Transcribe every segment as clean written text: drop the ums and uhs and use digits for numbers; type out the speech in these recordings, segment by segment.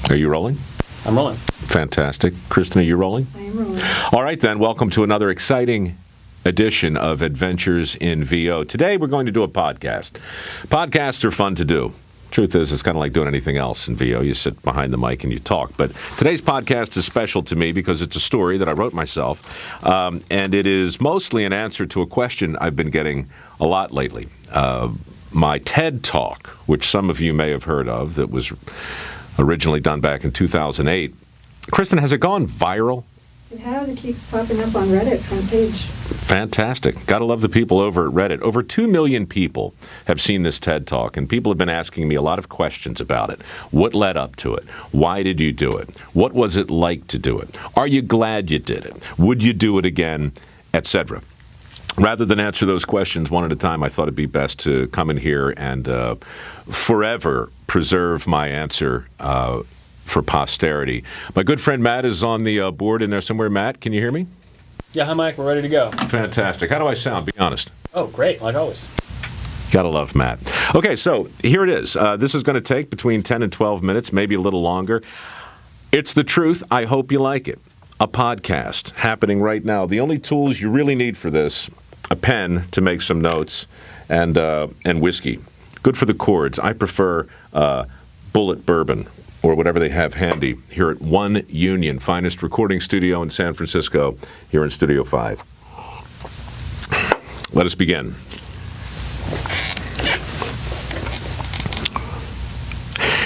Are you rolling? I'm rolling. Fantastic. Kristen, are you rolling? I am rolling. All right, then. Welcome to another exciting edition of Adventures in VO. Today, we're going to do a podcast. Podcasts are fun to do. Truth is, it's kind of like doing anything else in VO. You sit behind the mic and you talk. But today's podcast is special to me because it's a story that I wrote myself. And it is mostly an answer to a question I've been getting a lot lately. My TED Talk, which some of you may have heard of, that was originally done back in 2008. Kristen, has it gone viral? It has. It keeps popping up on Reddit front page. Fantastic. Gotta love the people over at Reddit. Over 2 million people have seen this TED Talk, and people have been asking me a lot of questions about it. What led up to it? Why did you do it? What was it like to do it? Are you glad you did it? Would you do it again? Etc. Rather than answer those questions one at a time, I thought it'd be best to come in here and forever preserve my answer for posterity. My good friend Matt is on the board in there somewhere. Matt, can you hear me? Yeah, hi, Mike. We're ready to go. Fantastic. How do I sound? Be honest. Oh, great, like always. Gotta love Matt. Okay, so here it is. This is going to take between 10 and 12 minutes, maybe a little longer. It's the truth. I hope you like it. A podcast happening right now. The only tools you really need for this, a pen to make some notes, and whiskey. Good for the chords. I prefer Bullet Bourbon or whatever they have handy here at One Union, finest recording studio in San Francisco, here in Studio 5. Let us begin.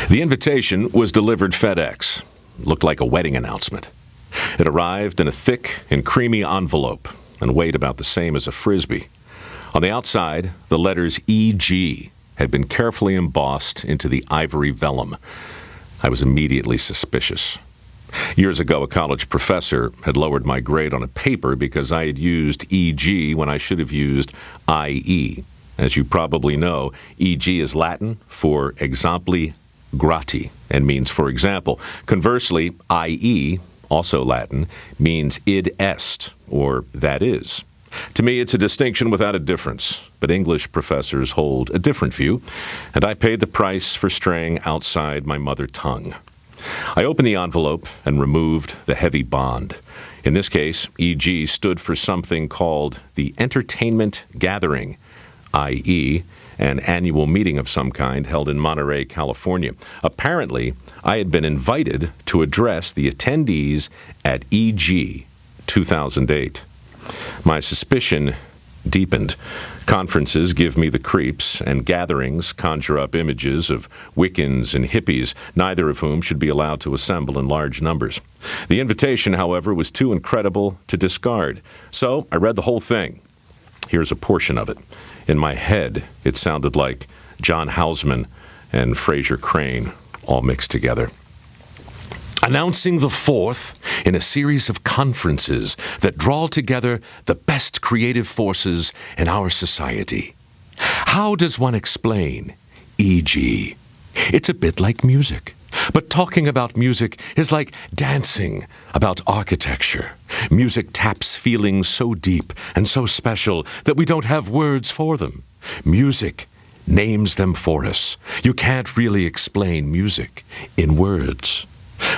The invitation was delivered FedEx. Looked like a wedding announcement. It arrived in a thick and creamy envelope and weighed about the same as a Frisbee. On the outside, the letters EG had been carefully embossed into the ivory vellum. I was immediately suspicious. Years ago, a college professor had lowered my grade on a paper because I had used EG when I should have used IE. As you probably know, EG is Latin for exempli grati and means for example. Conversely, IE, also Latin, means id est, or that is. To me, it's a distinction without a difference, but English professors hold a different view, and I paid the price for straying outside my mother tongue. I opened the envelope and removed the heavy bond. In this case, EG stood for something called the Entertainment Gathering, i.e., an annual meeting of some kind held in Monterey, California. Apparently, I had been invited to address the attendees at EG 2008. My suspicion deepened. Conferences give me the creeps, and gatherings conjure up images of Wiccans and hippies, neither of whom should be allowed to assemble in large numbers. The invitation, however, was too incredible to discard. So I read the whole thing. Here's a portion of it. In my head, it sounded like John Houseman and Fraser Crane all mixed together. Announcing the fourth in a series of conferences that draw together the best creative forces in our society. How does one explain EG? It's a bit like music. But talking about music is like dancing about architecture. Music taps feelings so deep and so special that we don't have words for them. Music names them for us. You can't really explain music in words.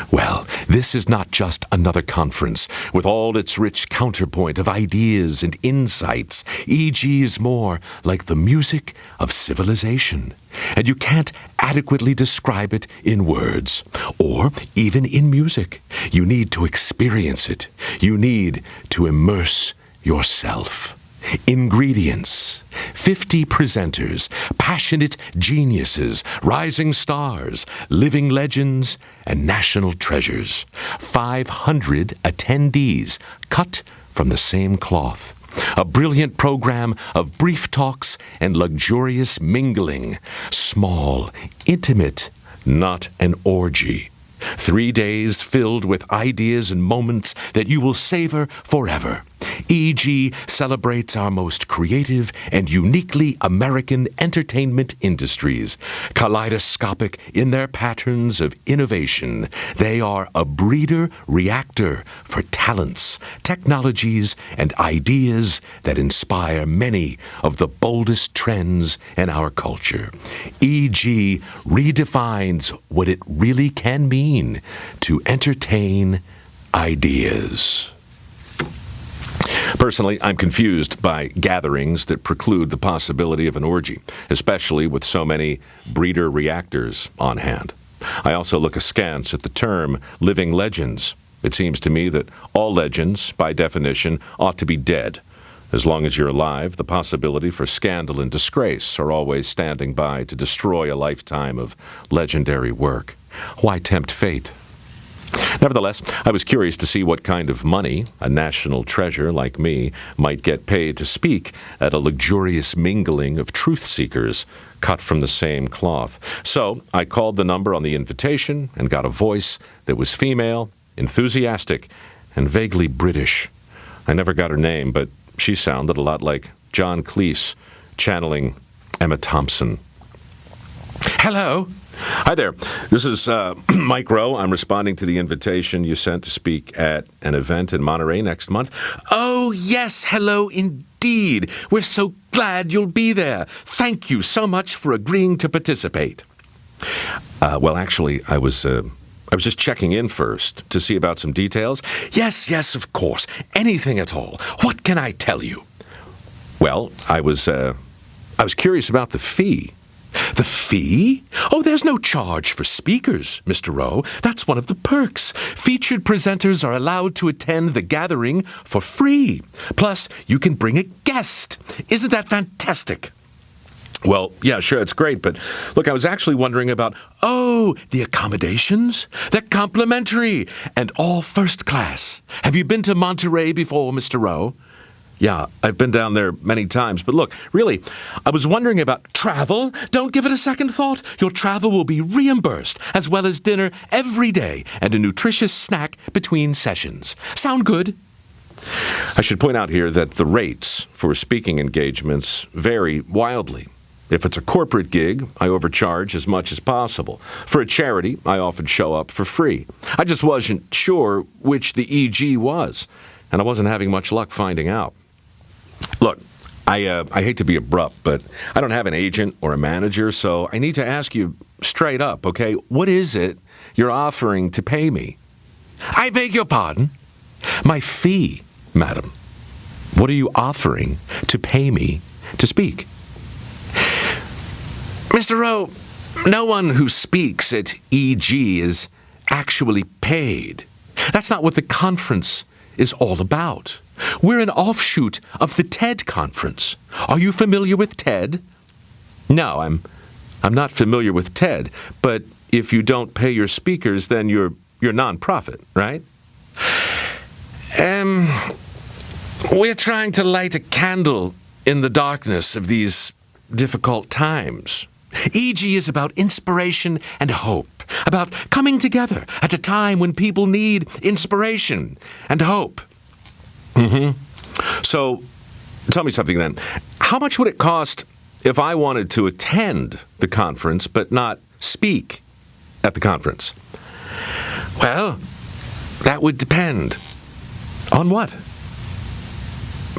Well, this is not just another conference with all its rich counterpoint of ideas and insights. EG is more like the music of civilization, and you can't adequately describe it in words or even in music. You need to experience it. You need to immerse yourself. Ingredients: 50 presenters, passionate geniuses, rising stars, living legends, and national treasures. 500 attendees cut from the same cloth. A brilliant program of brief talks and luxurious mingling. Small, intimate, not an orgy. 3 days filled with ideas and moments that you will savor forever. EG celebrates our most creative and uniquely American entertainment industries. Kaleidoscopic in their patterns of innovation, they are a breeder-reactor for talents, technologies, and ideas that inspire many of the boldest trends in our culture. EG redefines what it really can mean to entertain ideas. Personally, I'm confused by gatherings that preclude the possibility of an orgy, especially with so many breeder reactors on hand. I also look askance at the term living legends. It seems to me that all legends, by definition, ought to be dead. As long as you're alive, the possibility for scandal and disgrace are always standing by to destroy a lifetime of legendary work. Why tempt fate? Nevertheless, I was curious to see what kind of money a national treasure like me might get paid to speak at a luxurious mingling of truth-seekers cut from the same cloth. So I called the number on the invitation and got a voice that was female, enthusiastic, and vaguely British. I never got her name, but she sounded a lot like John Cleese channeling Emma Thompson. Hello. Hi there. This is Mike Rowe. I'm responding to the invitation you sent to speak at an event in Monterey next month. Oh, yes. Hello, indeed. We're so glad you'll be there. Thank you so much for agreeing to participate. Well, actually, I was just checking in first to see about some details. Yes, of course. Anything at all. What can I tell you? Well, I was curious about the fee. The fee? Oh, there's no charge for speakers, Mr. Rowe. That's one of the perks. Featured presenters are allowed to attend the gathering for free. Plus, you can bring a guest. Isn't that fantastic? Well, yeah, sure, it's great, but look, I was actually wondering about, the accommodations? They're complimentary and all first class. Have you been to Monterey before, Mr. Rowe? Yeah, I've been down there many times, but look, really, I was wondering about travel. Don't give it a second thought. Your travel will be reimbursed, as well as dinner every day and a nutritious snack between sessions. Sound good? I should point out here that the rates for speaking engagements vary wildly. If it's a corporate gig, I overcharge as much as possible. For a charity, I often show up for free. I just wasn't sure which the EG was, and I wasn't having much luck finding out. Look, I hate to be abrupt, but I don't have an agent or a manager, so I need to ask you straight up, okay? What is it you're offering to pay me? I beg your pardon? My fee, madam. What are you offering to pay me to speak? Mr. Rowe, no one who speaks at EG is actually paid. That's not what the conference is all about. We're an offshoot of the TED conference. Are you familiar with TED? No, I'm not familiar with TED, but if you don't pay your speakers, then you're nonprofit, right? We're trying to light a candle in the darkness of these difficult times. EG is about inspiration and hope, about coming together at a time when people need inspiration and hope. So, tell me something then. How much would it cost if I wanted to attend the conference but not speak at the conference? Well, that would depend. On what?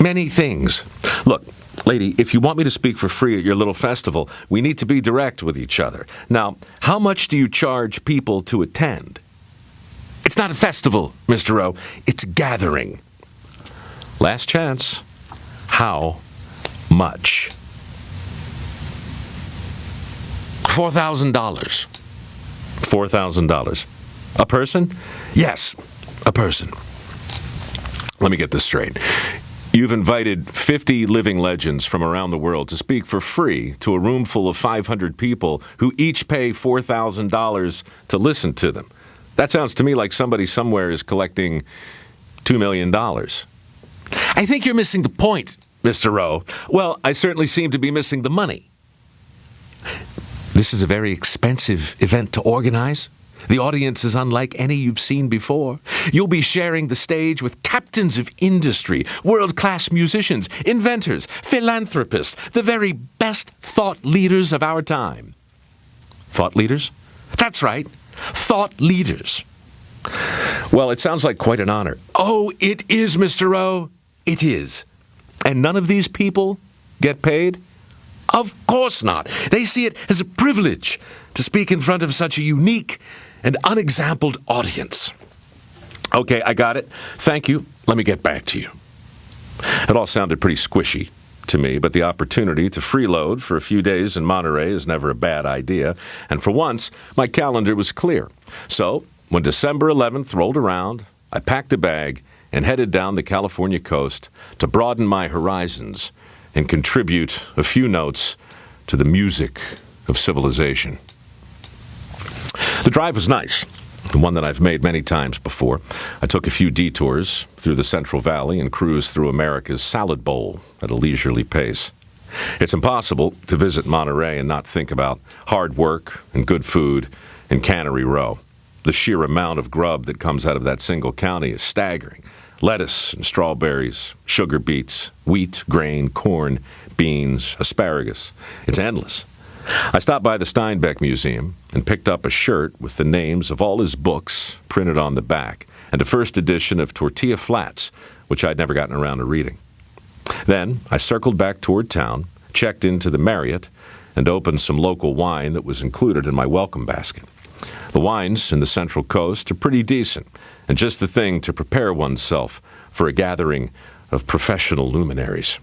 Many things. Look, lady, if you want me to speak for free at your little festival, we need to be direct with each other. Now, how much do you charge people to attend? It's not a festival, Mr. Rowe. It's a gathering. Last chance. How much? $4,000. $4,000. A person? Yes, a person. Let me get this straight. You've invited 50 living legends from around the world to speak for free to a room full of 500 people who each pay $4,000 to listen to them. That sounds to me like somebody somewhere is collecting $2 million. I think you're missing the point, Mr. Rowe. Well, I certainly seem to be missing the money. This is a very expensive event to organize. The audience is unlike any you've seen before. You'll be sharing the stage with captains of industry, world-class musicians, inventors, philanthropists, the very best thought leaders of our time. Thought leaders? That's right, thought leaders. Well, it sounds like quite an honor. Oh, it is, Mr. Rowe. It is. And none of these people get paid? Of course not. They see it as a privilege to speak in front of such a unique and unexampled audience. Okay, I got it. Thank you. Let me get back to you. It all sounded pretty squishy to me, but the opportunity to freeload for a few days in Monterey is never a bad idea, and for once, my calendar was clear. So, when December 11th rolled around, I packed a bag and headed down the California coast to broaden my horizons and contribute a few notes to the music of civilization. The drive was nice, the one that I've made many times before. I took a few detours through the Central Valley and cruised through America's Salad Bowl at a leisurely pace. It's impossible to visit Monterey and not think about hard work and good food in Cannery Row. The sheer amount of grub that comes out of that single county is staggering. Lettuce and strawberries, sugar beets, wheat, grain, corn, beans, asparagus. It's endless. I stopped by the Steinbeck Museum and picked up a shirt with the names of all his books printed on the back and a first edition of Tortilla Flats, which I'd never gotten around to reading. Then I circled back toward town, checked into the Marriott, and opened some local wine that was included in my welcome basket. The wines in the Central Coast are pretty decent, and just the thing to prepare oneself for a gathering of professional luminaries.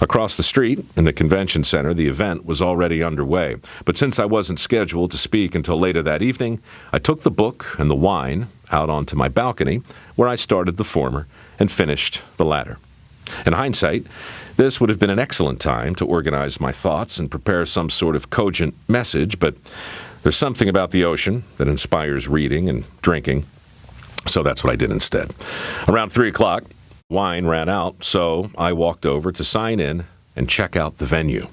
Across the street, in the convention center, the event was already underway, but since I wasn't scheduled to speak until later that evening, I took the book and the wine out onto my balcony, where I started the former and finished the latter. In hindsight, this would have been an excellent time to organize my thoughts and prepare some sort of cogent message, but there's something about the ocean that inspires reading and drinking, so that's what I did instead. Around 3 o'clock, wine ran out, so I walked over to sign in and check out the venue.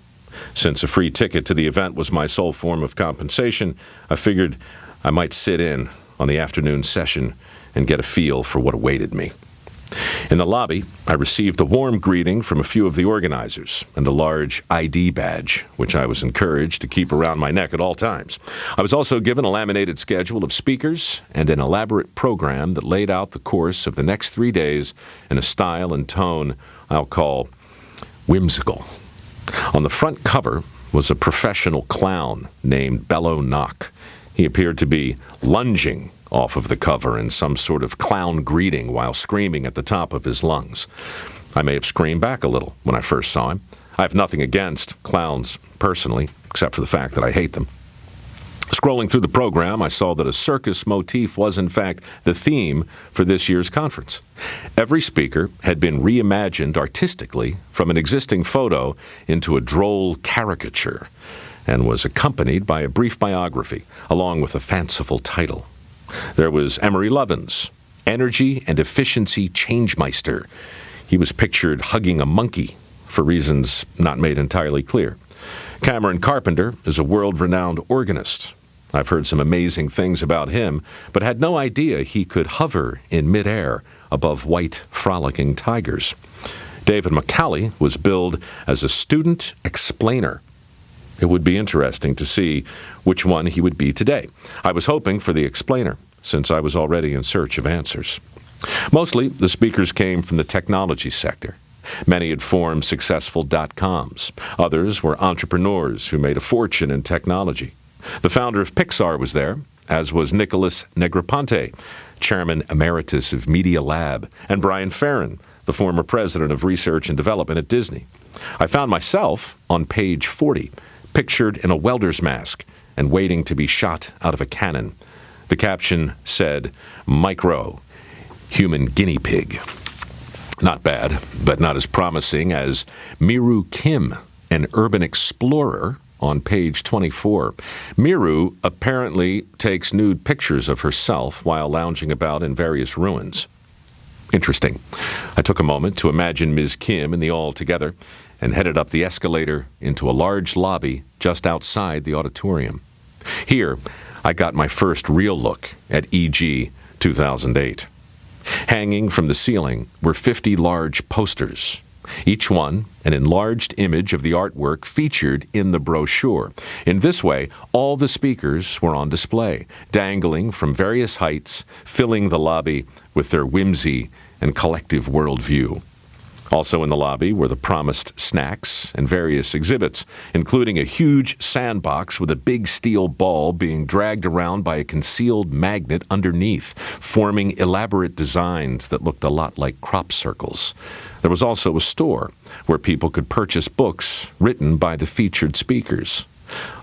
Since a free ticket to the event was my sole form of compensation, I figured I might sit in on the afternoon session and get a feel for what awaited me. In the lobby, I received a warm greeting from a few of the organizers and a large ID badge, which I was encouraged to keep around my neck at all times. I was also given a laminated schedule of speakers and an elaborate program that laid out the course of the next 3 days in a style and tone I'll call whimsical. On the front cover was a professional clown named Bello Knock. He appeared to be lunging off of the cover in some sort of clown greeting while screaming at the top of his lungs. I may have screamed back a little when I first saw him. I have nothing against clowns personally, except for the fact that I hate them. Scrolling through the program, I saw that a circus motif was, in fact, the theme for this year's conference. Every speaker had been reimagined artistically from an existing photo into a droll caricature and was accompanied by a brief biography, along with a fanciful title. There was Emery Lovins, Energy and Efficiency Changemeister. He was pictured hugging a monkey for reasons not made entirely clear. Cameron Carpenter is a world-renowned organist. I've heard some amazing things about him, but had no idea he could hover in midair above white, frolicking tigers. David McCallie was billed as a student explainer. It would be interesting to see which one he would be today. I was hoping for the explainer, since I was already in search of answers. Mostly, the speakers came from the technology sector. Many had formed successful .coms. Others were entrepreneurs who made a fortune in technology. The founder of Pixar was there, as was Nicholas Negroponte, chairman emeritus of Media Lab, and Brian Farron, the former president of research and development at Disney. I found myself on page 40, pictured in a welder's mask and waiting to be shot out of a cannon. The caption said, Mike Rowe, human guinea pig. Not bad, but not as promising as Miru Kim, an urban explorer, on page 24. Miru apparently takes nude pictures of herself while lounging about in various ruins. Interesting. I took a moment to imagine Ms. Kim and the all together and headed up the escalator into a large lobby just outside the auditorium. Here, I got my first real look at EG 2008. Hanging from the ceiling were 50 large posters, each one an enlarged image of the artwork featured in the brochure. In this way, all the speakers were on display, dangling from various heights, filling the lobby with their whimsy and collective worldview. Also in the lobby were the promised snacks and various exhibits, including a huge sandbox with a big steel ball being dragged around by a concealed magnet underneath, forming elaborate designs that looked a lot like crop circles. There was also a store where people could purchase books written by the featured speakers.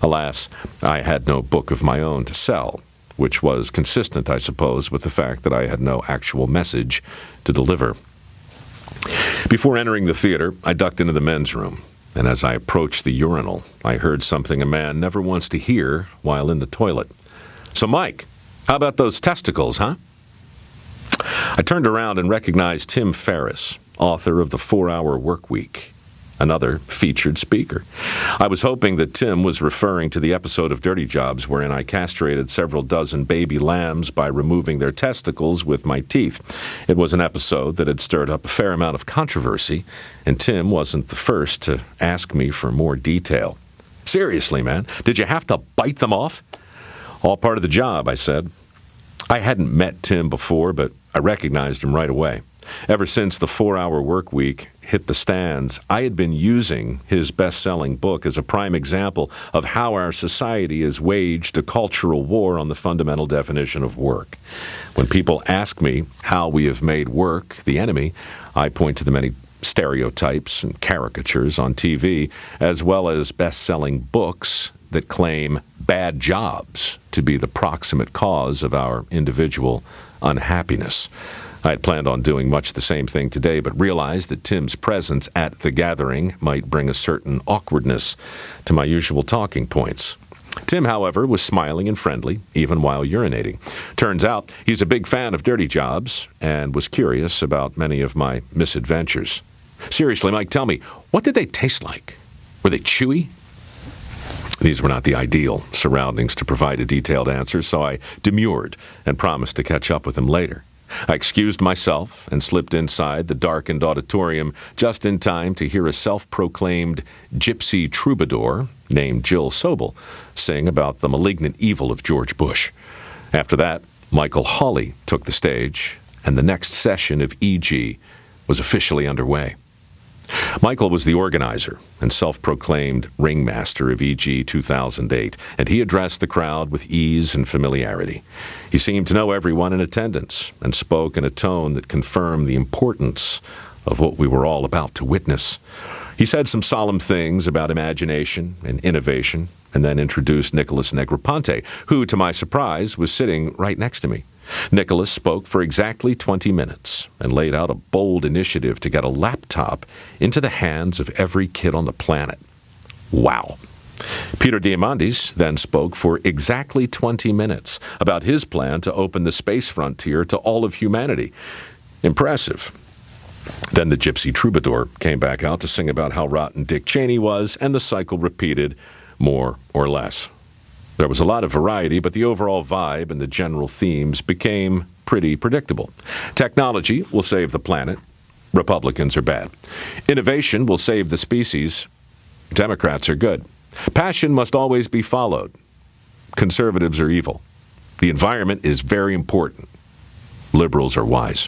Alas, I had no book of my own to sell, which was consistent, I suppose, with the fact that I had no actual message to deliver. Before entering the theater, I ducked into the men's room, and as I approached the urinal, I heard something a man never wants to hear while in the toilet. "So, Mike, how about those testicles, huh?" I turned around and recognized Tim Ferriss, author of The 4-Hour Workweek, another featured speaker. I was hoping that Tim was referring to the episode of Dirty Jobs wherein I castrated several dozen baby lambs by removing their testicles with my teeth. It was an episode that had stirred up a fair amount of controversy, and Tim wasn't the first to ask me for more detail. "Seriously, man, did you have to bite them off?" "All part of the job," I said. I hadn't met Tim before, but I recognized him right away. Ever since the 4-Hour Workweek hit the stands, I had been using his best-selling book as a prime example of how our society has waged a cultural war on the fundamental definition of work. When people ask me how we have made work the enemy, I point to the many stereotypes and caricatures on TV, as well as best-selling books that claim bad jobs to be the proximate cause of our individual unhappiness. I had planned on doing much the same thing today, but realized that Tim's presence at the gathering might bring a certain awkwardness to my usual talking points. Tim, however, was smiling and friendly, even while urinating. Turns out he's a big fan of Dirty Jobs and was curious about many of my misadventures. "Seriously, Mike, tell me, what did they taste like? Were they chewy?" These were not the ideal surroundings to provide a detailed answer, so I demurred and promised to catch up with him later. I excused myself and slipped inside the darkened auditorium just in time to hear a self-proclaimed gypsy troubadour named Jill Sobel sing about the malignant evil of George Bush. After that, Michael Hawley took the stage, and the next session of EG was officially underway. Michael was the organizer and self-proclaimed ringmaster of EG 2008, and he addressed the crowd with ease and familiarity. He seemed to know everyone in attendance and spoke in a tone that confirmed the importance of what we were all about to witness. He said some solemn things about imagination and innovation, and then introduced Nicholas Negroponte, who, to my surprise, was sitting right next to me. Nicholas spoke for exactly 20 minutes and laid out a bold initiative to get a laptop into the hands of every kid on the planet. Wow. Peter Diamandis then spoke for exactly 20 minutes about his plan to open the space frontier to all of humanity. Impressive. Then the gypsy troubadour came back out to sing about how rotten Dick Cheney was, and the cycle repeated more or less. There was a lot of variety, but the overall vibe and the general themes became pretty predictable. Technology will save the planet. Republicans are bad. Innovation will save the species. Democrats are good. Passion must always be followed. Conservatives are evil. The environment is very important. Liberals are wise.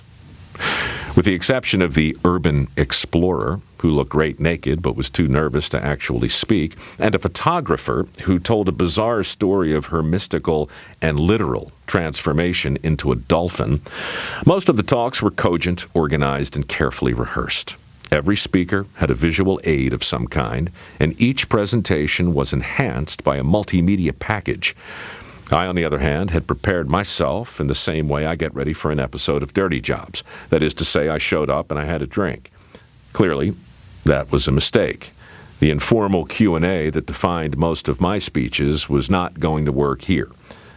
With the exception of the urban explorer, who looked great naked but was too nervous to actually speak, and a photographer who told a bizarre story of her mystical and literal transformation into a dolphin, most of the talks were cogent, organized, and carefully rehearsed. Every speaker had a visual aid of some kind, and each presentation was enhanced by a multimedia package. I, on the other hand, had prepared myself in the same way I get ready for an episode of Dirty Jobs. That is to say, I showed up and I had a drink. Clearly, that was a mistake. The informal Q&A that defined most of my speeches was not going to work here.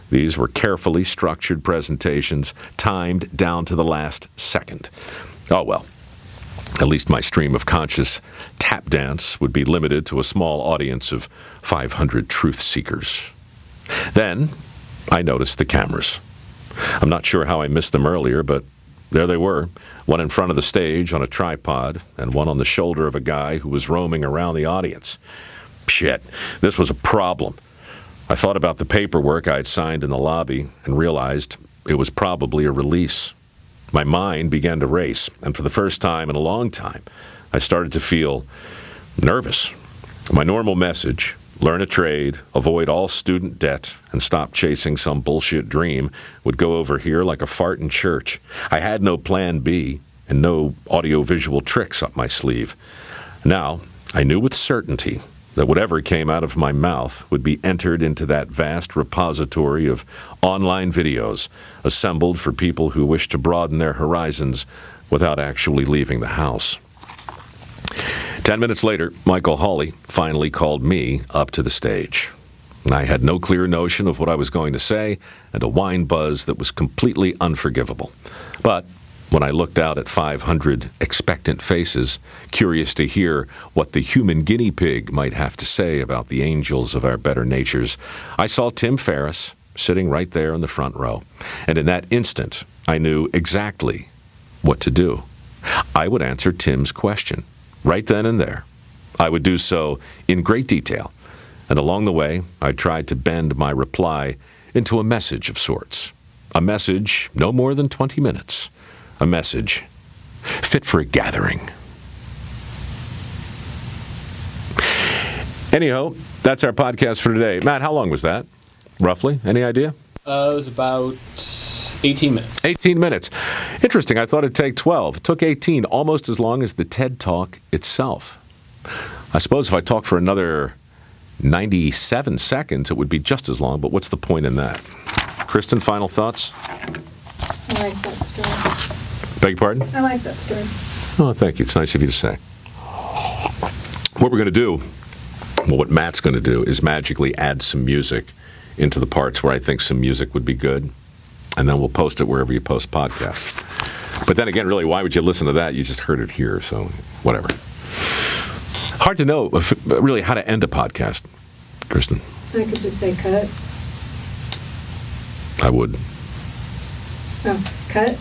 These were carefully structured presentations, timed down to the last second. Oh well. At least my stream of conscious tap dance would be limited to a small audience of 500 truth seekers. Then, I noticed the cameras. I'm not sure how I missed them earlier, but there they were, one in front of the stage on a tripod, and one on the shoulder of a guy who was roaming around the audience. Shit, this was a problem. I thought about the paperwork I'd signed in the lobby and realized it was probably a release. My mind began to race, and for the first time in a long time, I started to feel nervous. My normal message, learn a trade, avoid all student debt, and stop chasing some bullshit dream, would go over here like a fart in church. I had no plan B and no audiovisual tricks up my sleeve. Now, I knew with certainty that whatever came out of my mouth would be entered into that vast repository of online videos assembled for people who wish to broaden their horizons without actually leaving the house. 10 minutes later, Michael Hawley finally called me up to the stage. I had no clear notion of what I was going to say and a wine buzz that was completely unforgivable. But when I looked out at 500 expectant faces, curious to hear what the human guinea pig might have to say about the angels of our better natures, I saw Tim Ferriss sitting right there in the front row. And in that instant, I knew exactly what to do. I would answer Tim's question right then and there. I would do so in great detail. And along the way, I tried to bend my reply into a message of sorts. A message no more than 20 minutes. A message fit for a gathering. Anyhow, that's our podcast for today. Matt, how long was that, roughly? Any idea? It was about 18 minutes. 18 minutes. Interesting. I thought it'd take 12. It took 18, almost as long as the TED Talk itself. I suppose if I talk for another 97 seconds, it would be just as long, but what's the point in that? Kristen, final thoughts? I like that story. Beg your pardon? I like that story. Oh, thank you. It's nice of you to say. What we're going to do, well, what Matt's going to do is magically add some music into the parts where I think some music would be good, and then we'll post it wherever you post podcasts. But then again, really, why would you listen to that? You just heard it here, so whatever. Hard to know, really, how to end a podcast, Kristen. I could just say cut. I would. Oh, cut?